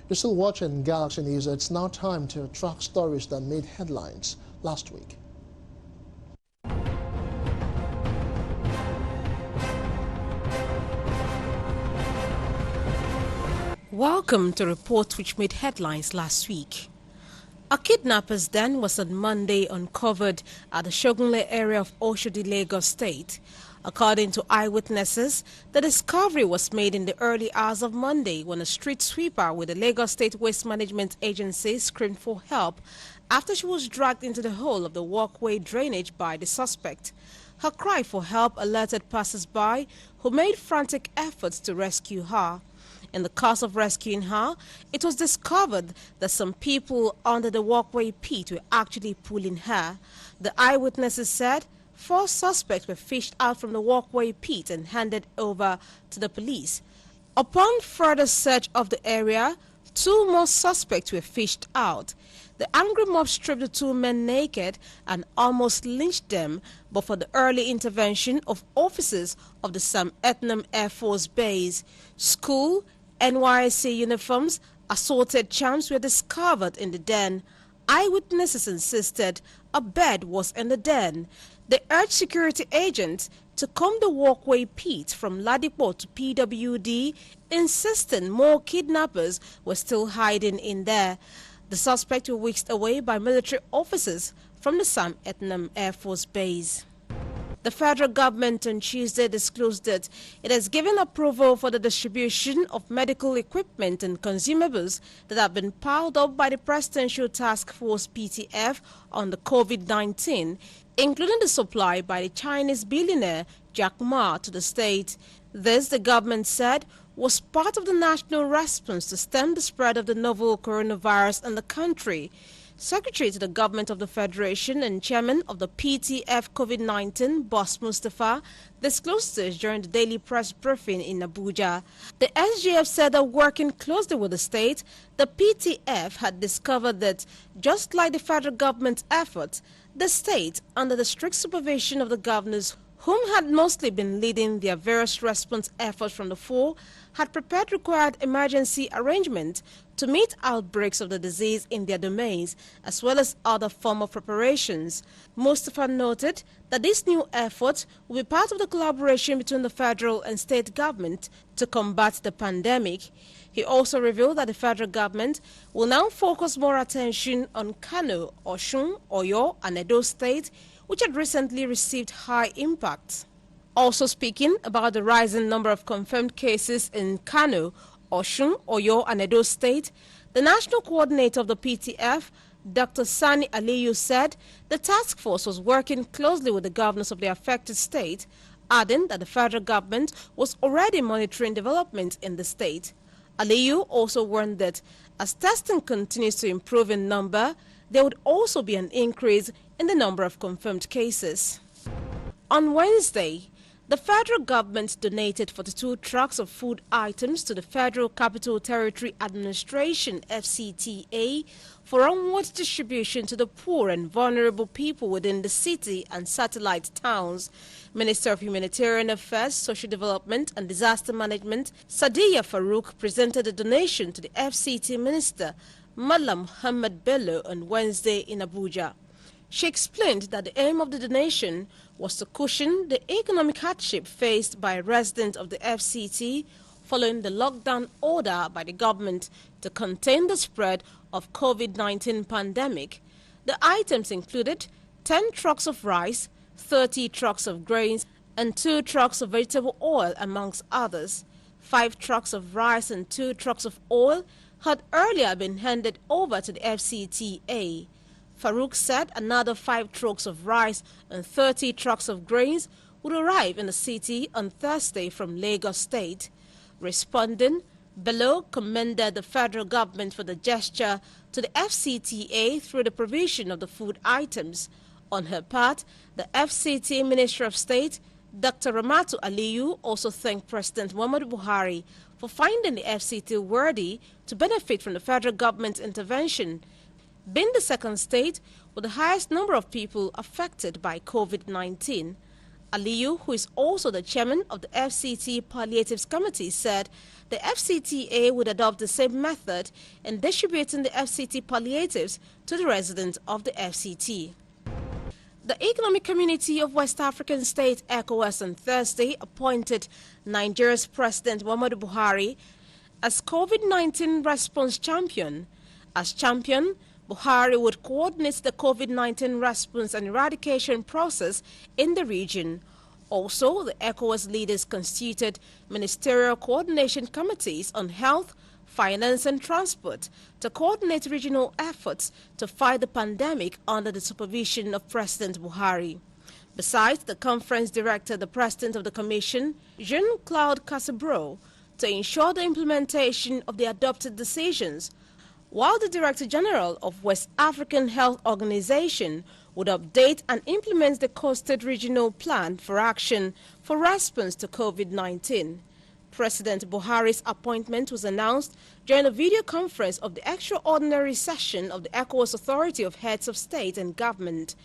You're still watching Galaxy News. It's now time to track stories that made headlines last week. Welcome to reports which made headlines last week. A kidnapper's den was on Monday uncovered at the Shogunle area of Oshodi, Lagos State. According to eyewitnesses, the discovery was made in the early hours of Monday when a street sweeper with the Lagos State Waste Management Agency screamed for help after she was dragged into the hole of the walkway drainage by the suspect. Her cry for help alerted passers-by who made frantic efforts to rescue her. In the course of rescuing her, it was discovered that some people under the walkway pit were actually pulling her. The eyewitnesses said 4 suspects were fished out from the walkway pit and handed over to the police. Upon further search of the area, 2 more suspects were fished out. The angry mob stripped the 2 men naked and almost lynched them, but for the early intervention of officers of the Sam Etnam Air Force Base. School, NYSC uniforms, assorted charms were discovered in the den. Eyewitnesses insisted a bed was in the den. They urged security agents to comb the walkway pit from Ladipo to PWD, insisting more kidnappers were still hiding in there. The suspects were whisked away by military officers from the Sam Etnam Air Force Base. The federal government on Tuesday disclosed that it has given approval for the distribution of medical equipment and consumables that have been piled up by the Presidential Task Force PTF on the COVID-19, including the supply by the Chinese billionaire Jack Ma to the state. This, the government said, was part of the national response to stem the spread of the novel coronavirus in the country. Secretary to the Government of the Federation and Chairman of the PTF COVID-19, Boss Mustafa, disclosed this during the daily press briefing in Abuja. The SGF said that working closely with the state, the PTF had discovered that, just like the federal government's efforts, the state, under the strict supervision of the governors, whom had mostly been leading their various response efforts from the fore, had prepared required emergency arrangements to meet outbreaks of the disease in their domains, as well as other form of preparations. Mustafa noted that this new effort will be part of the collaboration between the federal and state government to combat the pandemic. He also revealed that the federal government will now focus more attention on Kano, Osun, Oyo, and Edo State, which had recently received high impact. Also speaking about the rising number of confirmed cases in Kano, Osun, Oyo, and Edo State, the national coordinator of the PTF, Dr. Sani Aliyu, said the task force was working closely with the governors of the affected state, adding that the federal government was already monitoring developments in the state. Aliyu also warned that as testing continues to improve in number, there would also be an increase in the number of confirmed cases. On Wednesday, the federal government donated 42 trucks of food items to the Federal Capital Territory Administration, FCTA, for onward distribution to the poor and vulnerable people within the city and satellite towns. Minister of Humanitarian Affairs, Social Development and Disaster Management, Sadiya Farouk, presented the donation to the FCT Minister, Malam Muhammad Bello, on Wednesday in Abuja. She explained that the aim of the donation was to cushion the economic hardship faced by residents of the FCT following the lockdown order by the government to contain the spread of COVID-19 pandemic. The items included 10 trucks of rice, 30 trucks of grains, and 2 trucks of vegetable oil, amongst others. 5 trucks of rice and 2 trucks of oil had earlier been handed over to the FCTA. Farouk said another 5 trucks of rice and 30 trucks of grains would arrive in the city on Thursday from Lagos State. Responding, Bello commended the federal government for the gesture to the FCTA through the provision of the food items. On her part, the FCT Minister of State, Dr. Ramatu Aliyu, also thanked President Muhammadu Buhari for finding the FCT worthy to benefit from the federal government's intervention, being the second state with the highest number of people affected by COVID-19. Aliyu, who is also the chairman of the FCT Palliatives Committee, said the FCTA would adopt the same method in distributing the FCT palliatives to the residents of the FCT. The Economic Community of West African States, ECOWAS, on Thursday appointed Nigeria's President Muhammadu Buhari as COVID-19 response champion. As champion, Buhari would coordinate the COVID-19 response and eradication process in the region. Also, the ECOWAS leaders constituted ministerial coordination committees on health, finance and transport to coordinate regional efforts to fight the pandemic under the supervision of President Buhari. Besides, the conference directed the President of the Commission, Jean-Claude Cassabro, to ensure the implementation of the adopted decisions, while the Director General of West African Health Organization would update and implement the costed regional plan for action for response to COVID-19. President Buhari's appointment was announced during a video conference of the extraordinary session of the ECOWAS Authority of Heads of State and Government.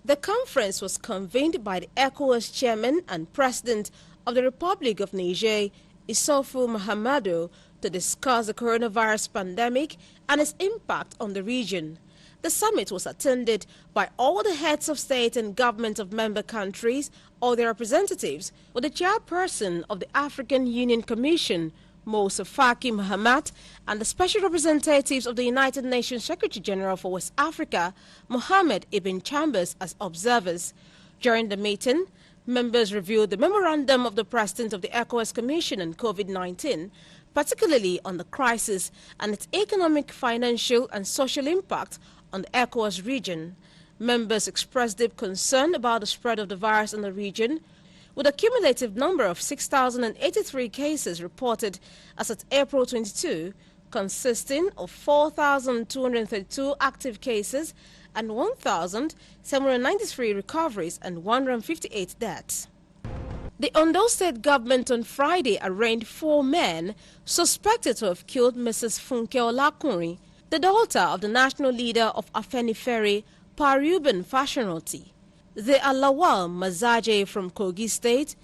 The conference was convened by the ECOWAS Chairman and President of the Republic of Niger, Issoufou Mahamadou, to discuss the coronavirus pandemic and its impact on the region. The summit was attended by all the heads of state and government of member countries or their representatives, with the chairperson of the African Union Commission, Moussa Faki Mahamat, and the special representatives of the United Nations Secretary General for West Africa, Mohamed Ibn Chambers, as observers. During the meeting, members reviewed the memorandum of the President of the ECOWAS Commission on COVID-19, particularly on the crisis and its economic, financial and social impact on the ECOWAS region. Members expressed deep concern about the spread of the virus in the region, with a cumulative number of 6,083 cases reported as at April 22, consisting of 4,232 active cases and 1,793 recoveries and 158 deaths. The Ondo State government on Friday arraigned 4 men suspected to have killed Mrs. Funke Olakunrin, the daughter of the national leader of Afenifere, Pa Reuben Fashion-Roti. They are Lawal Mazaje from Kogi State,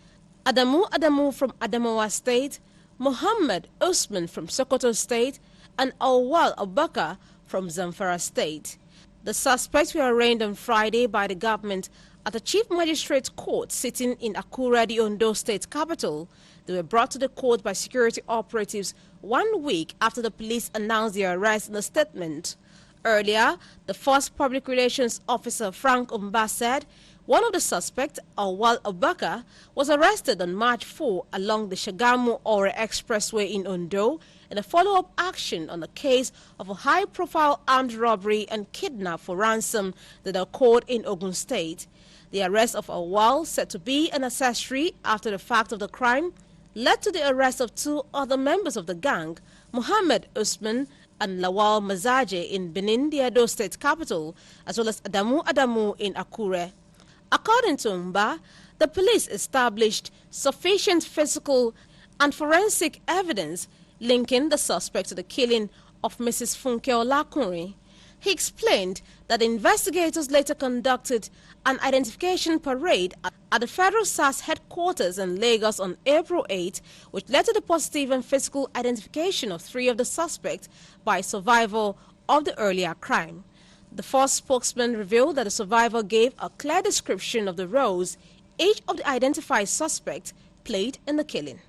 Adamu from Adamawa State, Mohammed Usman from Sokoto State, and Awal Abubakar from Zamfara State. The suspects were arraigned on Friday by the government at the Chief Magistrate's Court sitting in Akure, the Ondo State capital. They were brought to the court by security operatives 1 week after the police announced their arrest in a statement. Earlier, the first public relations officer, Frank Umba, said one of the suspects, Awal Abubakar, was arrested on March 4 along the Shagamu-Ore Expressway in Ondo in a follow-up action on the case of a high-profile armed robbery and kidnap for ransom that occurred in Ogun State. The arrest of Awal, said to be an accessory after the fact of the crime, led to the arrest of 2 other members of the gang, Mohammed Usman and Lawal Mazaje in Benin, the Edo State capital, as well as Adamu in Akure. According to Umba, the police established sufficient physical and forensic evidence linking the suspect to the killing of Mrs. Funke Olakunrin. He explained that the investigators later conducted an identification parade at the Federal SARS headquarters in Lagos on April 8, which led to the positive and physical identification of 3 of the suspects by a survivor of the earlier crime. The first spokesman revealed that the survivor gave a clear description of the roles each of the identified suspects played in the killing.